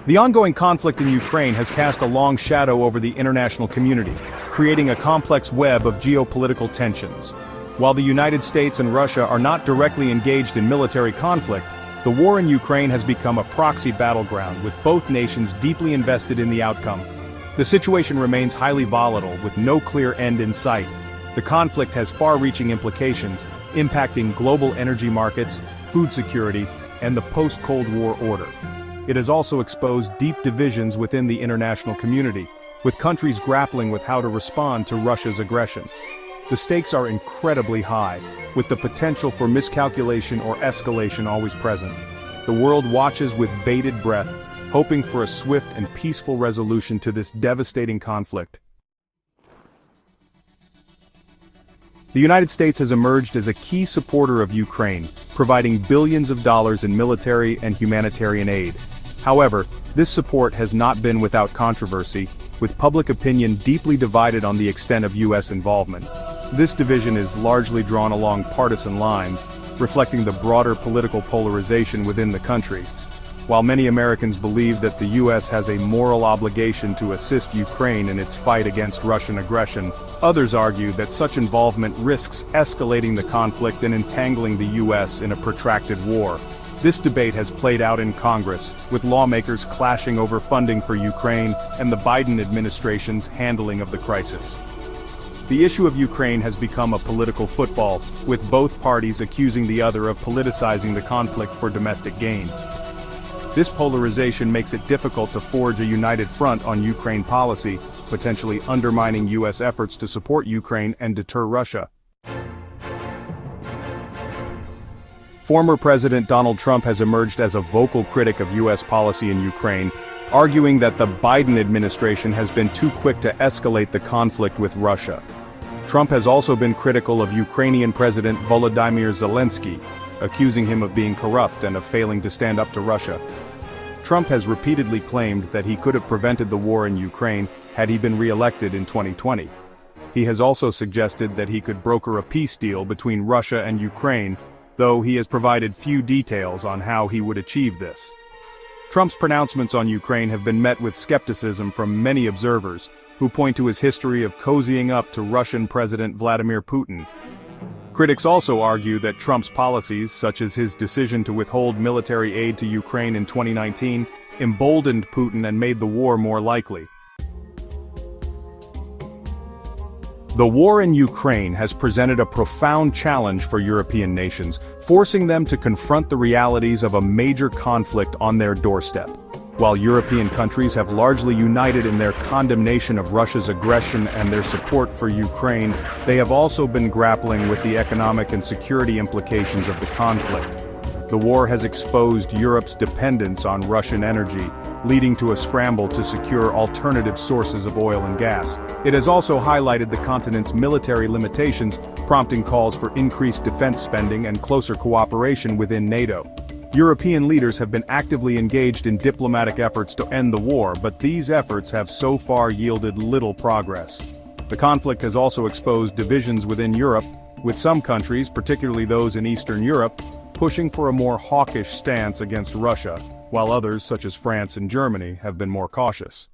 The ongoing conflict in Ukraine has cast a long shadow over the international community, creating a complex web of geopolitical tensions. While the United States and Russia are not directly engaged in military conflict, the war in Ukraine has become a proxy battleground, with both nations deeply invested in the outcome. The situation remains highly volatile, with no clear end in sight. The conflict has far-reaching implications, impacting global energy markets, food security, and the post-Cold War order. It has also exposed deep divisions within the international community, with countries grappling with how to respond to Russia's aggression. The stakes are incredibly high, with the potential for miscalculation or escalation always present. The world watches with bated breath, hoping for a swift and peaceful resolution to this devastating conflict. The United States has emerged as a key supporter of Ukraine, providing billions of dollars in military and humanitarian aid. However, this support has not been without controversy, with public opinion deeply divided on the extent of U.S. involvement. This division is largely drawn along partisan lines, reflecting the broader political polarization within the country. While many Americans believe that the U.S. has a moral obligation to assist Ukraine in its fight against Russian aggression, others argue that such involvement risks escalating the conflict and entangling the U.S. in a protracted war. This debate has played out in Congress, with lawmakers clashing over funding for Ukraine and the Biden administration's handling of the crisis. The issue of Ukraine has become a political football, with both parties accusing the other of politicizing the conflict for domestic gain. This polarization makes it difficult to forge a united front on Ukraine policy, potentially undermining U.S. efforts to support Ukraine and deter Russia. Former President Donald Trump has emerged as a vocal critic of U.S. policy in Ukraine, arguing that the Biden administration has been too quick to escalate the conflict with Russia. Trump has also been critical of Ukrainian President Volodymyr Zelensky, accusing him of being corrupt and of failing to stand up to Russia. Trump has repeatedly claimed that he could have prevented the war in Ukraine had he been re-elected in 2020. He has also suggested that he could broker a peace deal between Russia and Ukraine, though he has provided few details on how he would achieve this. Trump's pronouncements on Ukraine have been met with skepticism from many observers, who point to his history of cozying up to Russian President Vladimir Putin. Critics also argue that Trump's policies, such as his decision to withhold military aid to Ukraine in 2019, emboldened Putin and made the war more likely. The war in Ukraine has presented a profound challenge for European nations, forcing them to confront the realities of a major conflict on their doorstep. While European countries have largely united in their condemnation of Russia's aggression and their support for Ukraine, they have also been grappling with the economic and security implications of the conflict. The war has exposed Europe's dependence on Russian energy, leading to a scramble to secure alternative sources of oil and gas. It has also highlighted the continent's military limitations, prompting calls for increased defense spending and closer cooperation within NATO. European leaders have been actively engaged in diplomatic efforts to end the war, but these efforts have so far yielded little progress. The conflict has also exposed divisions within Europe, with some countries, particularly those in Eastern Europe, pushing for a more hawkish stance against Russia, while others, such as France and Germany, have been more cautious.